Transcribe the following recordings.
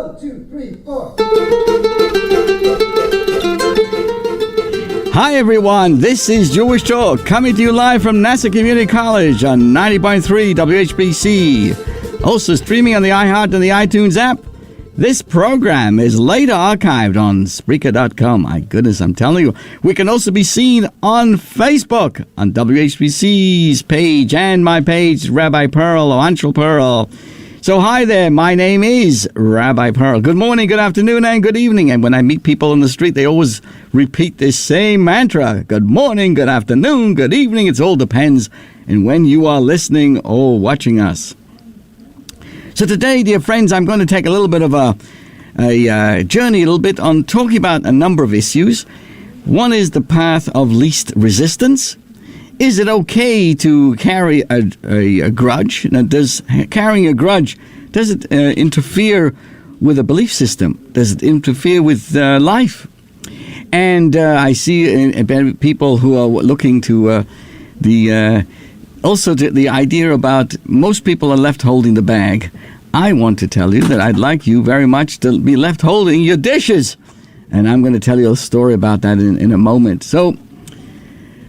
1, 2, 3, 4. Hi everyone, this is Jewish Talk, coming to you live from Nassau Community College on 90.3 WHPC. Also streaming on the iHeart and the iTunes app. This program is later archived on Spreaker.com. My goodness, I'm telling you. We can also be seen on Facebook, on WHPC's page and my page, Rabbi Perl or Anshel Perl. So hi there, my name is Rabbi Perl. Good morning, good afternoon, and good evening. And when I meet people on the street, they always repeat this same mantra. Good morning, good afternoon, good evening. It all depends on when you are listening or watching us. So today, dear friends, I'm going to take a little bit of a journey, a little bit on talking about a number of issues. One is the path of least resistance. Is it okay to carry a grudge? Now, does carrying a grudge, does it interfere with a belief system? Does it interfere with life? And I see people who are looking to also the idea about most people are left holding the bag. I want to tell you that I'd like you very much to be left holding your dishes. And I'm going to tell you a story about that in a moment. So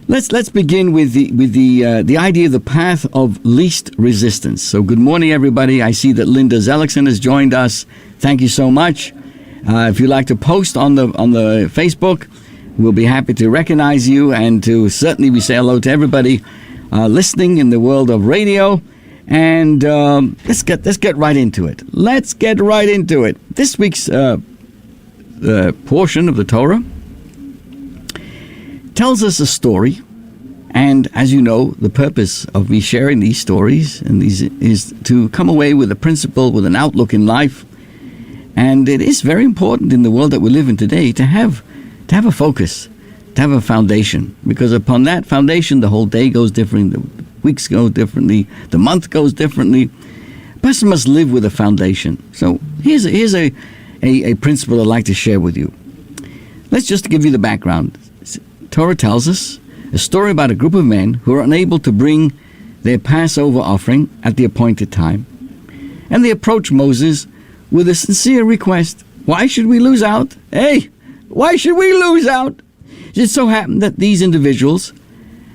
let's begin with the idea of the path of least resistance. So good morning, everybody. I see that Linda Zellickson has joined us. Thank you so much. If you'd like to post on the Facebook, we'll be happy to recognize you, and to certainly we say hello to everybody listening in the world of radio. And let's get right into it. Let's get right into it. This week's portion of the Torah tells us a story, and as you know, the purpose of me sharing these stories and these is to come away with a principle, with an outlook in life. And it is very important in the world that we live in today to have a focus, to have a foundation, because upon that foundation, the whole day goes differently, the weeks go differently, the month goes differently. A person must live with a foundation. So here's a principle I'd like to share with you. Let's just give you the background. Torah tells us a story about a group of men who are unable to bring their Passover offering at the appointed time. And they approach Moses with a sincere request. Why should we lose out? Hey, why should we lose out? It so happened that these individuals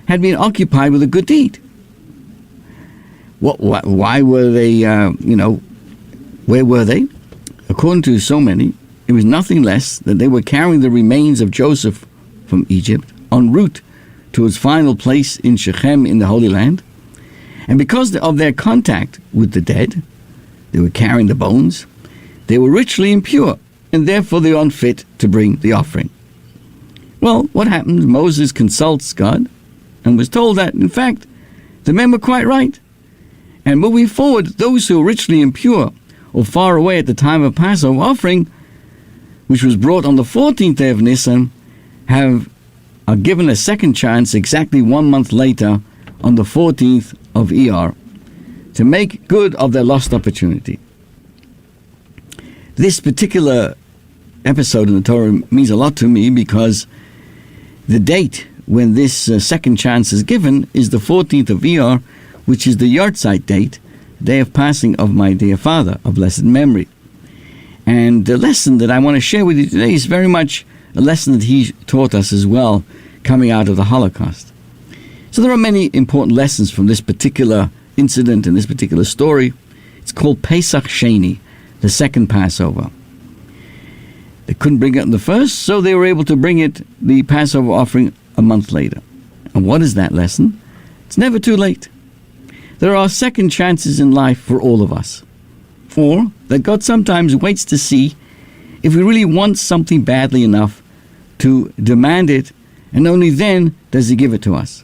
had been occupied with a good deed. Why were they, where were they? According to so many, it was nothing less than they were carrying the remains of Joseph from Egypt en route to his final place in Shechem in the Holy Land. And because of their contact with the dead, they were carrying the bones, they were ritually impure, and therefore they were unfit to bring the offering. Well, what happened? Moses consults God and was told that, in fact, the men were quite right. And moving forward, those who were ritually impure or far away at the time of Passover offering, which was brought on the 14th day of Nisan, are given a second chance exactly 1 month later on the 14th of Iyar to make good of their lost opportunity. This particular episode in the Torah means a lot to me because the date when this second chance is given is the 14th of Iyar, which is the Yartzeit date, day of passing of my dear father of blessed memory. And the lesson that I want to share with you today is very much a lesson that he taught us as well, coming out of the Holocaust. So there are many important lessons from this particular incident and this particular story. It's called Pesach Sheni, the second Passover. They couldn't bring it on the first, so they were able to bring it, the Passover offering, a month later. And what is that lesson? It's never too late. There are second chances in life for all of us. Or that God sometimes waits to see if we really want something badly enough to demand it, and only then does he give it to us.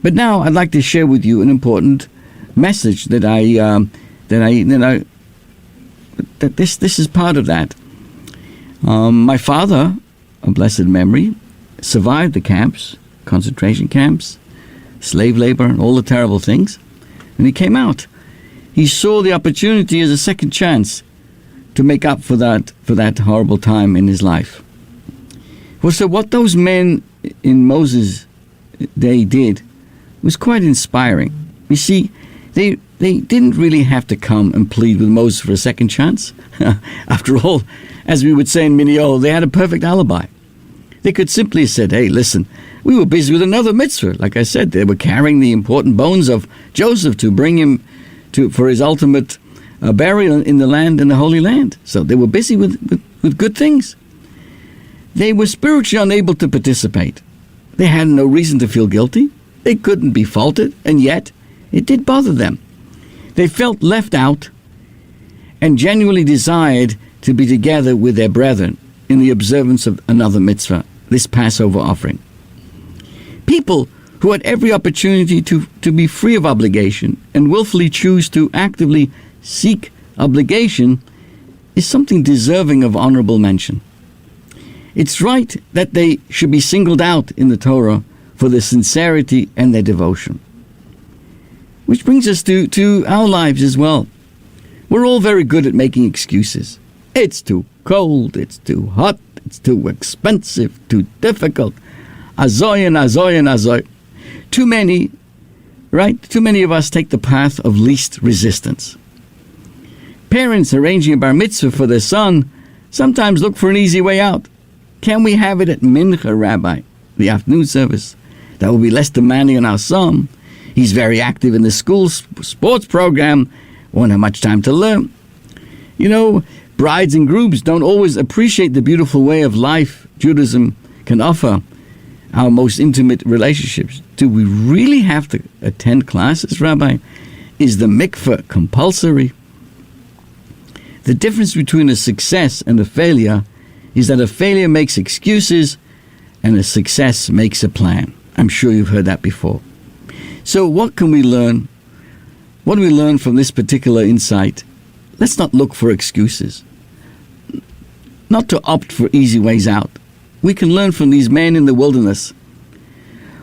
But now I'd like to share with you an important message that this is part of that. My father, of blessed memory, survived the camps, concentration camps, slave labor, and all the terrible things. And he came out. He saw the opportunity as a second chance to make up for that horrible time in his life. Well, so what those men in Moses' day did was quite inspiring. You see, they They didn't really have to come and plead with Moses for a second chance. After all, as we would say in Minneol, they had a perfect alibi. They could simply have said, hey, listen, we were busy with another mitzvah. Like I said, they were carrying the important bones of Joseph to bring him for his ultimate burial in the land, in the Holy Land. So they were busy with good things. They were spiritually unable to participate. They had no reason to feel guilty. They couldn't be faulted, and yet it did bother them. They felt left out and genuinely desired to be together with their brethren in the observance of another mitzvah, this Passover offering. People who had every opportunity to be free of obligation and willfully choose to actively seek obligation is something deserving of honorable mention. It's right that they should be singled out in the Torah for their sincerity and their devotion. Which brings us to our lives as well. We're all very good at making excuses. It's too cold, it's too hot, it's too expensive, too difficult. Azoy and azoy and azoy. Too many, right? Too many of us take the path of least resistance. Parents arranging a bar mitzvah for their son sometimes look for an easy way out. Can we have it at Mincha, Rabbi, the afternoon service? That will be less demanding on our son. He's very active in the school sports program, won't have much time to learn. You know, brides and grooms don't always appreciate the beautiful way of life Judaism can offer our most intimate relationships. Do we really have to attend classes, Rabbi? Is the mikveh compulsory? The difference between a success and a failure is that a failure makes excuses and a success makes a plan. I'm sure you've heard that before. So what can we learn? What do we learn from this particular insight? Let's not look for excuses. Not to opt for easy ways out. We can learn from these men in the wilderness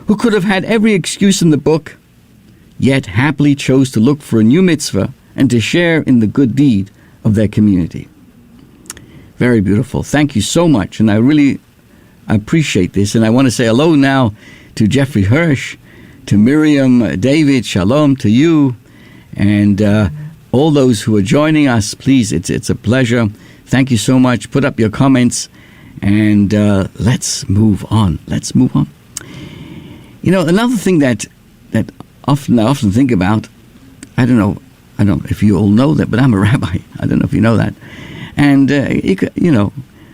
who could have had every excuse in the book, yet happily chose to look for a new mitzvah and to share in the good deed of their community. Very beautiful. Thank you so much. And I really appreciate this. And I want to say hello now to Jeffrey Hirsch, to Miriam, David, shalom to you, and all those who are joining us. Please, it's a pleasure. Thank you so much. Put up your comments, and let's move on. Let's move on. You know, another thing that I often think about, I don't know if you all know that, but I'm a rabbi. I don't know if you know that. And,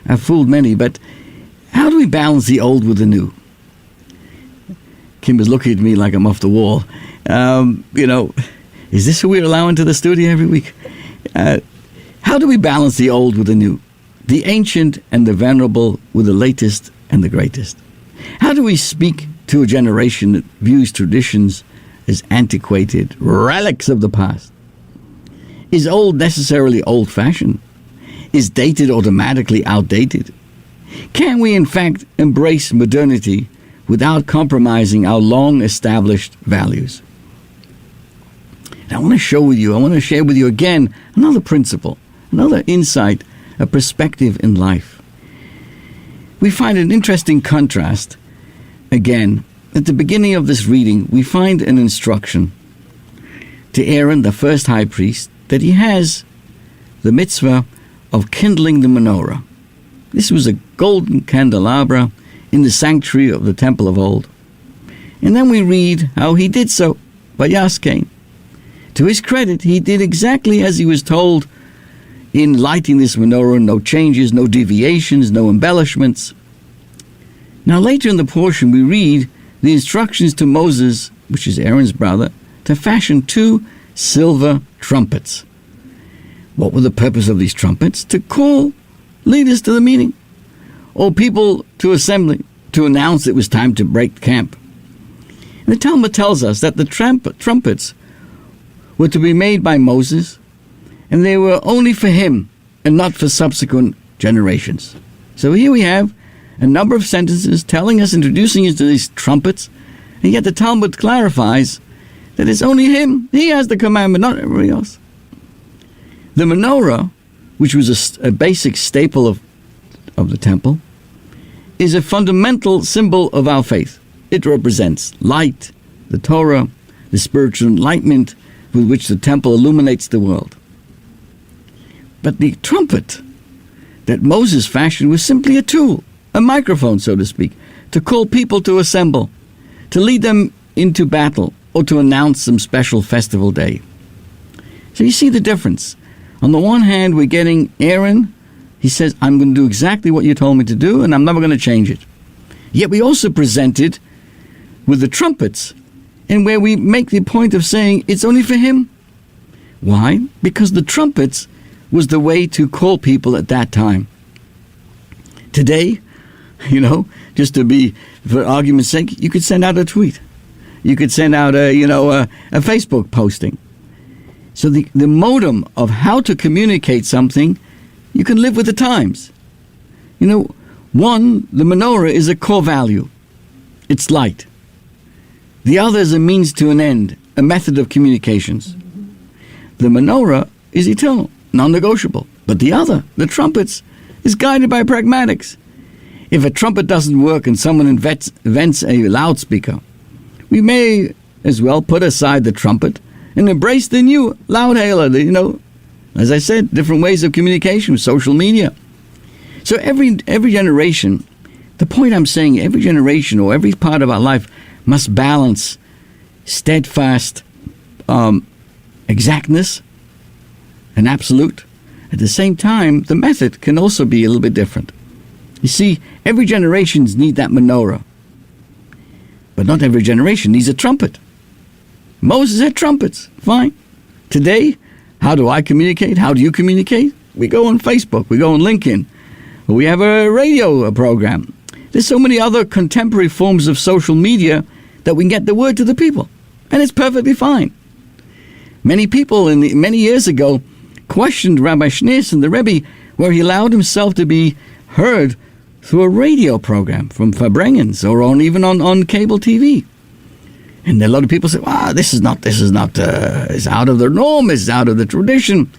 I've fooled many, but how do we balance the old with the new? Kim is looking at me like I'm off the wall. Is this who we're allowing to the studio every week? How do we balance the old with the new? The ancient and the venerable with the latest and the greatest? How do we speak to a generation that views traditions as antiquated relics of the past? Is old necessarily old-fashioned? Is dated automatically outdated? Can we in fact embrace modernity without compromising our long-established values? And I want to share with you again another principle, another insight, a perspective in life. We find an interesting contrast. Again, at the beginning of this reading, we find an instruction to Aaron, the first high priest, that he has the mitzvah of kindling the menorah. This was a golden candelabra in the sanctuary of the temple of old. And then we read how he did so by Yaskein. To his credit, he did exactly as he was told in lighting this menorah. No changes, no deviations, no embellishments. Now later in the portion we read the instructions to Moses, which is Aaron's brother, to fashion 2 silver trumpets. What were the purpose of these trumpets? To call leaders to the meeting, or people to assembly, to announce it was time to break camp. And the Talmud tells us that the trumpets were to be made by Moses, and they were only for him and not for subsequent generations. So here we have a number of sentences telling us, introducing us to these trumpets, and yet the Talmud clarifies that it's only him. He has the commandment, not everybody else. The menorah, which was a basic staple of the temple, is a fundamental symbol of our faith. It represents light, the Torah, the spiritual enlightenment, with which the temple illuminates the world. But the trumpet that Moses fashioned was simply a tool, a microphone, so to speak, to call people to assemble, to lead them into battle, or to announce some special festival day. So you see the difference. On the one hand, we're getting Aaron. He says, I'm going to do exactly what you told me to do, and I'm never going to change it. Yet we also present it with the trumpets, and where we make the point of saying it's only for him. Why? Because the trumpets was the way to call people at that time. Today, just to be, for argument's sake, you could send out a tweet. You could send out a Facebook posting. So the modem of how to communicate something, you can live with the times. One, the menorah is a core value. It's light. The other is a means to an end, a method of communications. The menorah is eternal, non-negotiable. But the other, the trumpets, is guided by pragmatics. If a trumpet doesn't work and someone invents a loudspeaker, we may as well put aside the trumpet and embrace the new loudhailer, as I said, different ways of communication with social media. So every generation, the point I'm saying, every generation or every part of our life must balance steadfast exactness and absolute. At the same time, the method can also be a little bit different. You see, every generation needs that menorah. But not every generation needs a trumpet. Moses had trumpets. Fine. Today, how do I communicate? How do you communicate? We go on Facebook. We go on LinkedIn. We have a radio program. There's so many other contemporary forms of social media that we can get the word to the people. And it's perfectly fine. Many people many years ago questioned Rabbi Schneerson, the Rebbe, where he allowed himself to be heard through a radio program from Fabrengens or even on cable TV. And a lot of people say, wow, this is not, it's out of the norm, it's out of the tradition.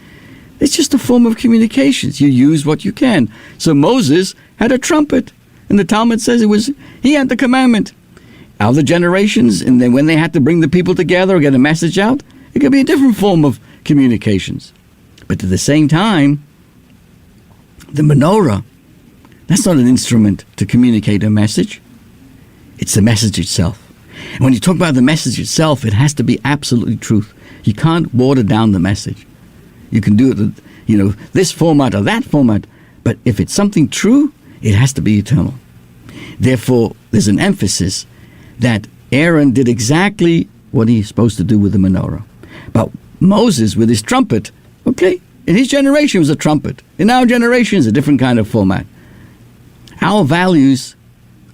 It's just a form of communications. You use what you can. So Moses had a trumpet, and the Talmud says he had the commandment. Other generations, and then when they had to bring the people together or get a message out, it could be a different form of communications. But at the same time, the menorah, that's not an instrument to communicate a message. It's the message itself. And when you talk about the message itself, it has to be absolutely truth. You can't water down the message. You can do it, this format or that format, but if it's something true, it has to be eternal. Therefore, there's an emphasis that Aaron did exactly what he's supposed to do with the menorah. But Moses, with his trumpet, okay, in his generation was a trumpet. In our generation, it's a different kind of format. Our values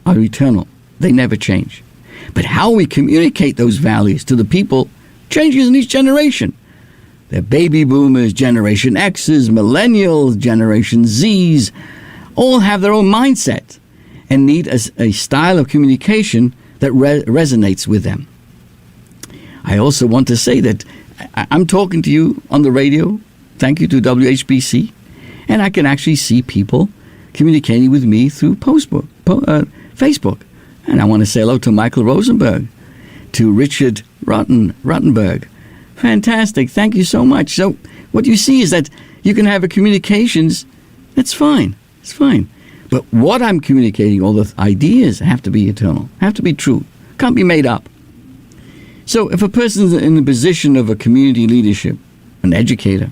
are eternal. They never change. But how we communicate those values to the people changes in each generation. They're baby boomers, Generation X's, millennials, Generation Z's, all have their own mindset and need a style of communication that resonates with them. I also want to say that I'm talking to you on the radio, thank you to WHPC, and I can actually see people communicating with me through Facebook. And I want to say hello to Michael Rosenberg, to Richard Rottenberg. Fantastic. Thank you so much. So what you see is that you can have a communications. That's fine. It's fine. But what I'm communicating, all the ideas have to be eternal, have to be true, can't be made up. So if a person's in the position of a community leadership, an educator,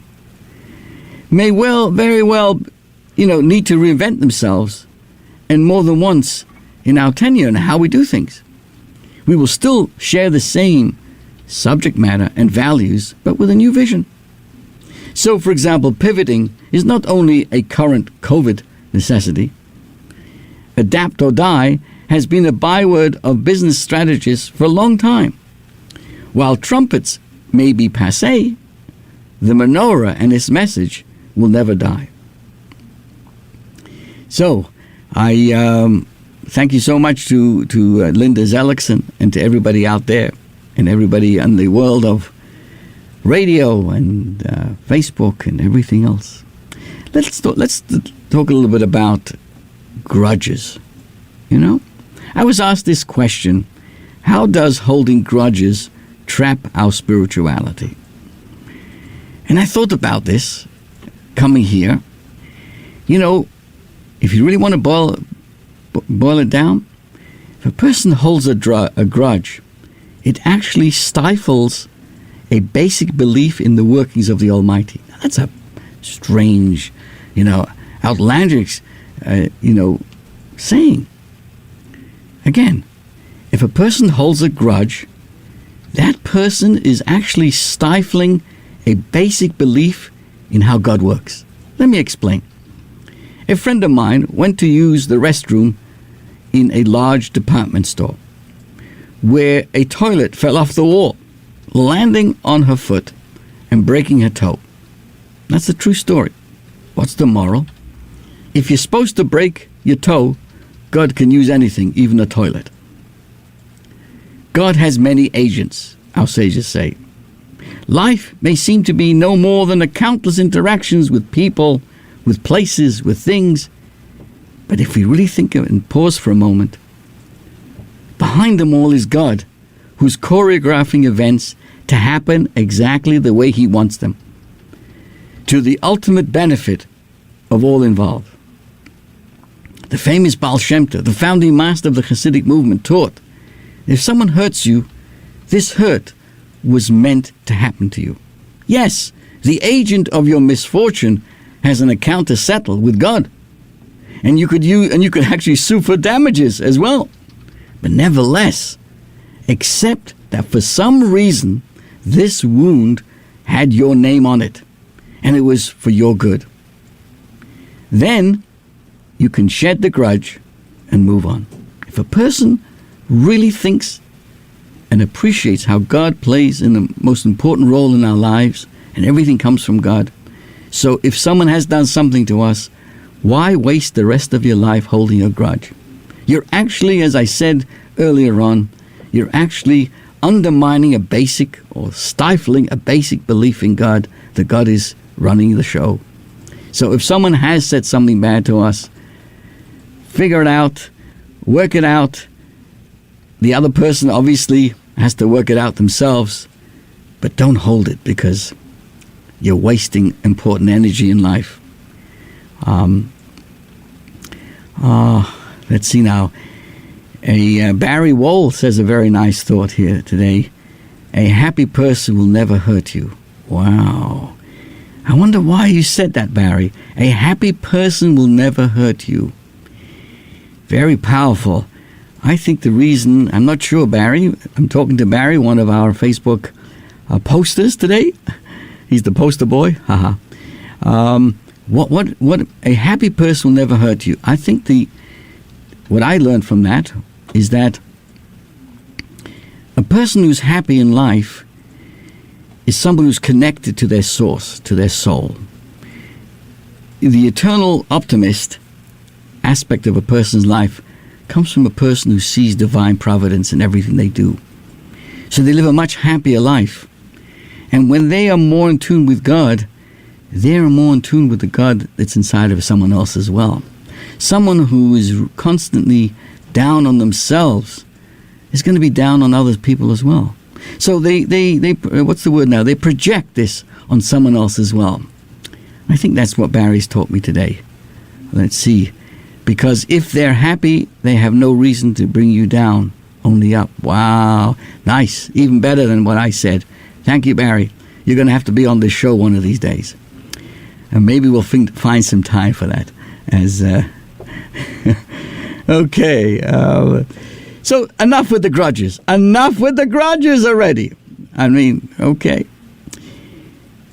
may very well, need to reinvent themselves, and more than once in our tenure and how we do things. We will still share the same subject matter and values, but with a new vision. So, for example, pivoting is not only a current COVID necessity. Adapt or die has been a byword of business strategists for a long time. While trumpets may be passé, the menorah and its message will never die. So, I thank you so much to Linda Zellickson and to everybody out there and everybody in the world of radio and Facebook and everything else. Let's talk a little bit about grudges. I was asked this question: how does holding grudges trap our spirituality? And I thought about this coming here. You know, if you really want to boil it down, if a person holds a grudge, it actually stifles a basic belief in the workings of the Almighty. Now, that's a strange, outlandish, saying. Again, if a person holds a grudge, that person is actually stifling a basic belief in how God works. Let me explain. A friend of mine went to use the restroom in a large department store where a toilet fell off the wall, landing on her foot and breaking her toe. That's a true story. What's the moral? If you're supposed to break your toe, God can use anything, even a toilet. God has many agents, our sages say. Life may seem to be no more than a countless interactions with people, with places, with things. But if we really think and pause for a moment, behind them all is God, who's choreographing events to happen exactly the way He wants them, to the ultimate benefit of all involved. The famous Baal Shem Tov, the founding master of the Hasidic movement, taught, if someone hurts you, this hurt was meant to happen to you. Yes, the agent of your misfortune has an account to settle with God, and you could actually sue for damages as well. But nevertheless, accept that for some reason this wound had your name on it, and it was for your good. Then you can shed the grudge and move on. If a person really thinks and appreciates how God plays in the most important role in our lives, and everything comes from God. So if someone has done something to us, why waste the rest of your life holding a grudge? You're actually, as I said earlier on, you're actually undermining a basic or stifling a basic belief in God, that God is running the show. So if someone has said something bad to us, figure it out, work it out. The other person obviously has to work it out themselves, but don't hold it, because you're wasting important energy in life. Let's see now. Barry Wohl says a very nice thought here today. A happy person will never hurt you. Wow. I wonder why you said that, Barry. A happy person will never hurt you. Very powerful. I think the reason, I'm not sure, Barry. I'm talking to Barry, one of our Facebook posters today. He's the poster boy. Haha. What a happy person will never hurt you. I think what I learned from that is that a person who's happy in life is someone who's connected to their source, to their soul. The eternal optimist aspect of a person's life comes from a person who sees divine providence in everything they do. So they live a much happier life. And when they are more in tune with God, they're more in tune with the God that's inside of someone else as well. Someone who is constantly down on themselves is going to be down on other people as well. So they what's the word now? They project this on someone else as well. I think that's what Barry's taught me today. Let's see. Because if they're happy, they have no reason to bring you down, only up. Wow. Nice. Even better than what I said. Thank you, Barry. You're going to have to be on this show one of these days. And maybe we'll find some time for that. Okay. So enough with the grudges. Enough with the grudges already. I mean, okay.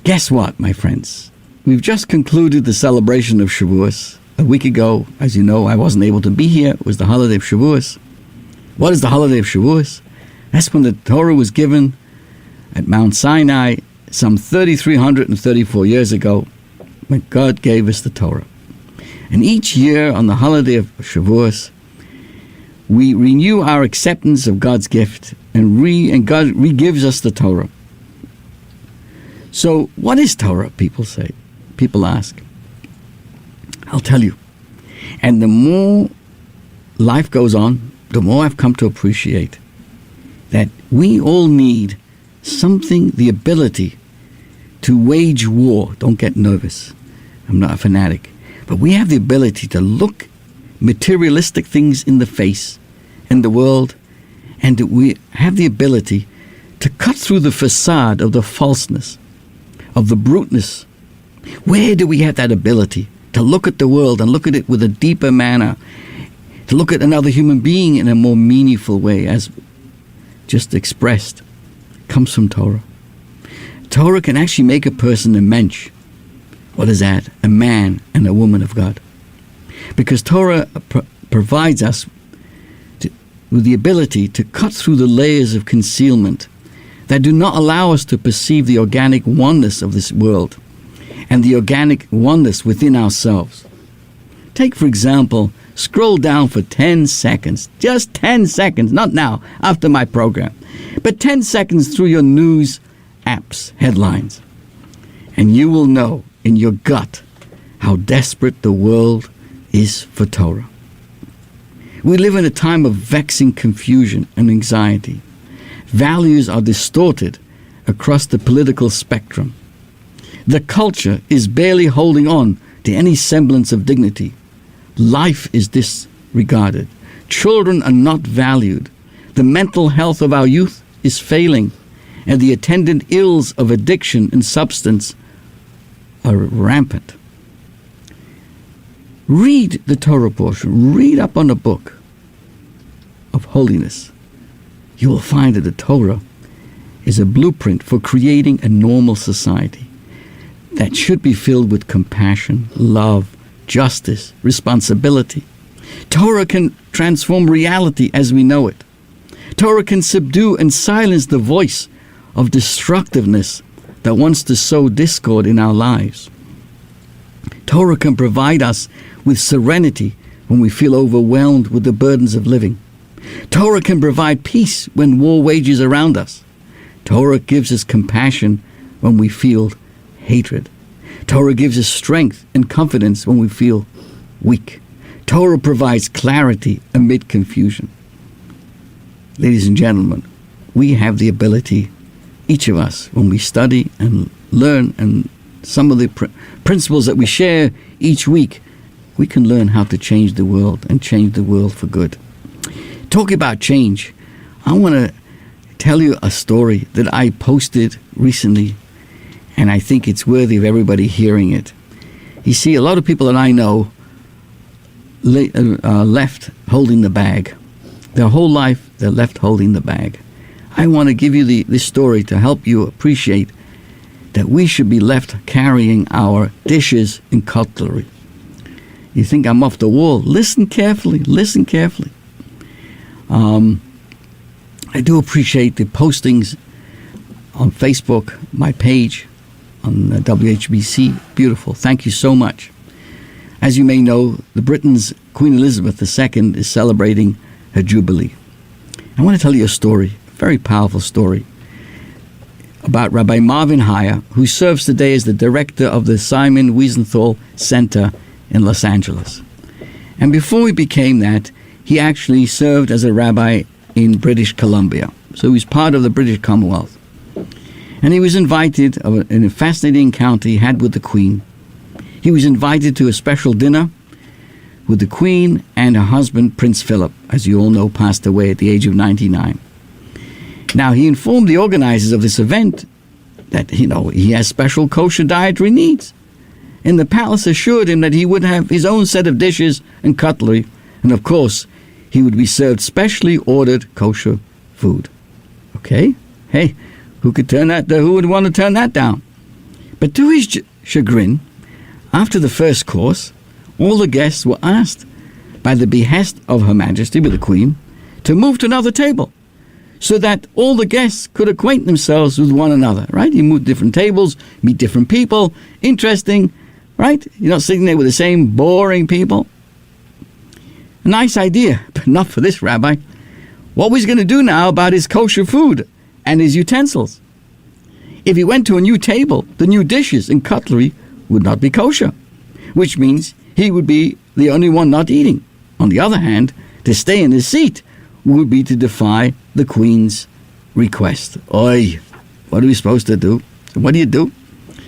Guess what, my friends? We've just concluded the celebration of Shavuos. A week ago, as you know, I wasn't able to be here. It was the holiday of Shavuos. What is the holiday of Shavuos? That's when the Torah was given at Mount Sinai some 3,334 years ago, when God gave us the Torah. And each year on the holiday of Shavuos, we renew our acceptance of God's gift, and God re-gives us the Torah. So what is Torah, people say? People ask. I'll tell you. And the more life goes on, the more I've come to appreciate that we all need something, the ability to wage war. Don't get nervous. I'm not a fanatic. But we have the ability to look materialistic things in the face in the world, and we have the ability to cut through the facade of the falseness, of the bruteness. Where do we have that ability to look at the world and look at it with a deeper manner, to look at another human being in a more meaningful way, as just expressed? Comes from Torah. Torah can actually make a person a mensch. What is that? A man and a woman of God. Because Torah provides us with the ability to cut through the layers of concealment that do not allow us to perceive the organic oneness of this world and the organic oneness within ourselves. Take, for example, scroll down for 10 seconds, just 10 seconds, not now, after my program, but 10 seconds through your news apps, headlines, and you will know in your gut how desperate the world is for Torah. We live in a time of vexing confusion and anxiety. Values are distorted across the political spectrum. The culture is barely holding on to any semblance of dignity. Life is disregarded. Children are not valued. The mental health of our youth is failing, and the attendant ills of addiction and substance are rampant. Read the Torah portion. Read up on the book of holiness. You will find that the Torah is a blueprint for creating a normal society that should be filled with compassion, love, justice, responsibility. Torah can transform reality as we know it. Torah can subdue and silence the voice of destructiveness that wants to sow discord in our lives. Torah can provide us with serenity when we feel overwhelmed with the burdens of living. Torah can provide peace when war wages around us. Torah gives us compassion when we feel hatred. Torah gives us strength and confidence when we feel weak. Torah provides clarity amid confusion. Ladies and gentlemen, we have the ability, each of us, when we study and learn, and some of the principles that we share each week, we can learn how to change the world and change the world for good. Talking about change, I want to tell you a story that I posted recently, and I think it's worthy of everybody hearing it. You see, a lot of people that I know left holding the bag. Their whole life, they're left holding the bag. I want to give you this story to help you appreciate that we should be left carrying our dishes and cutlery. You think I'm off the wall? Listen carefully. Listen carefully. I do appreciate the postings on Facebook, my page on WHPC. Beautiful. Thank you so much. As you may know, Britain's Queen Elizabeth II is celebrating her Jubilee. I want to tell you a story, a very powerful story, about Rabbi Marvin Heyer, who serves today as the director of the Simon Wiesenthal Center in Los Angeles. And before he became that, he actually served as a rabbi in British Columbia. So he was part of the British Commonwealth. And he was invited in a fascinating encounter he had with the Queen. He was invited to a special dinner with the Queen and her husband, Prince Philip, as you all know, passed away at the age of 99. Now, he informed the organizers of this event that, he has special kosher dietary needs. And the palace assured him that he would have his own set of dishes and cutlery, and of course, he would be served specially ordered kosher food. Okay? Hey, who would want to turn that down? But to his chagrin, after the first course, all the guests were asked, by the behest of Her Majesty, with the Queen, to move to another table, so that all the guests could acquaint themselves with one another, right? You move different tables, meet different people, interesting, right? You're not sitting there with the same boring people. A nice idea, but not for this rabbi. What was he going to do now about his kosher food and his utensils? If he went to a new table, the new dishes and cutlery would not be kosher, which means he would be the only one not eating. On the other hand, to stay in his seat would be to defy the Queen's request. Oi, what are we supposed to do? What do you do?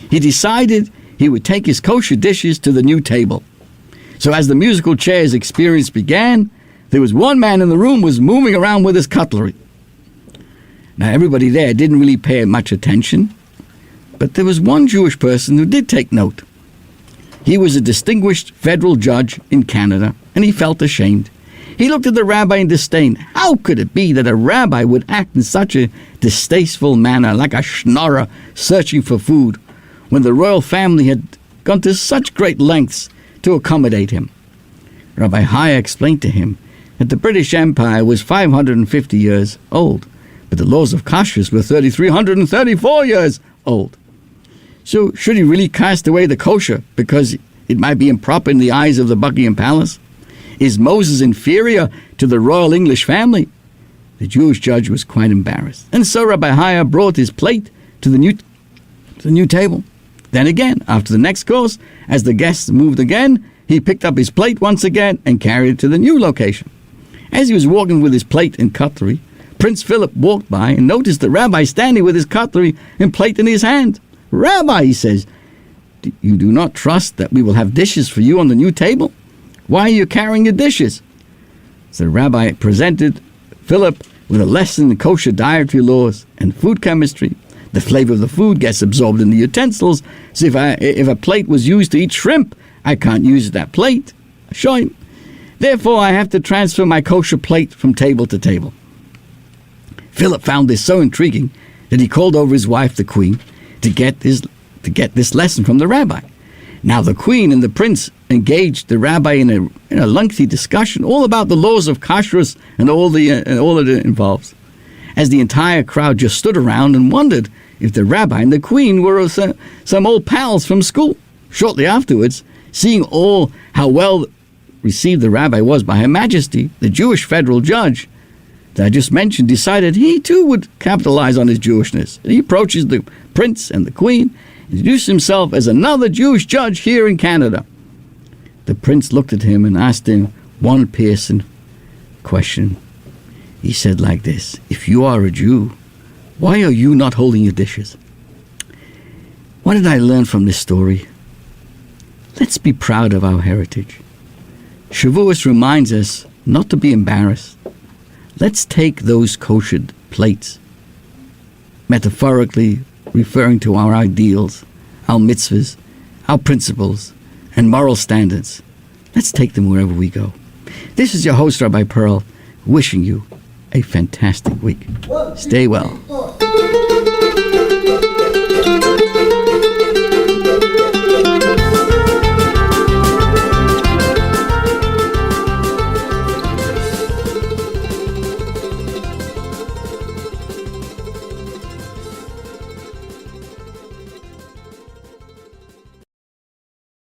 he decided he would take his kosher dishes to the new table. So as the musical chairs experience began, there was one man in the room was moving around with his cutlery. Now everybody there didn't really pay much attention, but there was one Jewish person who did take note. He was a distinguished federal judge in Canada, and he felt ashamed. He looked at the rabbi in disdain. How could it be that a rabbi would act in such a distasteful manner, like a schnorrer searching for food, when the royal family had gone to such great lengths to accommodate him? Rabbi Haya explained to him that the British Empire was 550 years old, but the laws of kashrus were 3,334 years old. So should he really cast away the kosher because it might be improper in the eyes of the Buckingham Palace? Is Moses inferior to the royal English family? The Jewish judge was quite embarrassed. And so Rabbi Haya brought his plate to the new table. Then again, after the next course, as the guests moved again, he picked up his plate once again and carried it to the new location. As he was walking with his plate and cutlery, Prince Philip walked by and noticed the rabbi standing with his cutlery and plate in his hand. "Rabbi," he says, "you do not trust that we will have dishes for you on the new table? Why are you carrying your dishes?" So the rabbi presented Philip with a lesson in kosher dietary laws and food chemistry. The flavor of the food gets absorbed in the utensils, so if a plate was used to eat shrimp, I can't use that plate. Show him. Therefore, I have to transfer my kosher plate from table to table. Philip found this so intriguing that he called over his wife, the queen, to get this lesson from the rabbi. Now the queen and the prince engaged the rabbi in a lengthy discussion all about the laws of kashrus and all that it involves, as the entire crowd just stood around and wondered if the rabbi and the queen were some old pals from school. Shortly afterwards, seeing how well received the rabbi was by Her Majesty, the Jewish federal judge that I just mentioned decided he too would capitalize on his Jewishness. And he approaches the prince and the queen, introduced himself as another Jewish judge here in Canada. The prince looked at him and asked him one piercing question. He said like this: "If you are a Jew, why are you not holding your dishes?" What did I learn from this story? Let's be proud of our heritage. Shavuos reminds us not to be embarrassed. Let's take those kosher plates, metaphorically referring to our ideals, our mitzvahs, our principles, and moral standards. Let's take them wherever we go. This is your host, Rabbi Perl, wishing you a fantastic week. Stay well.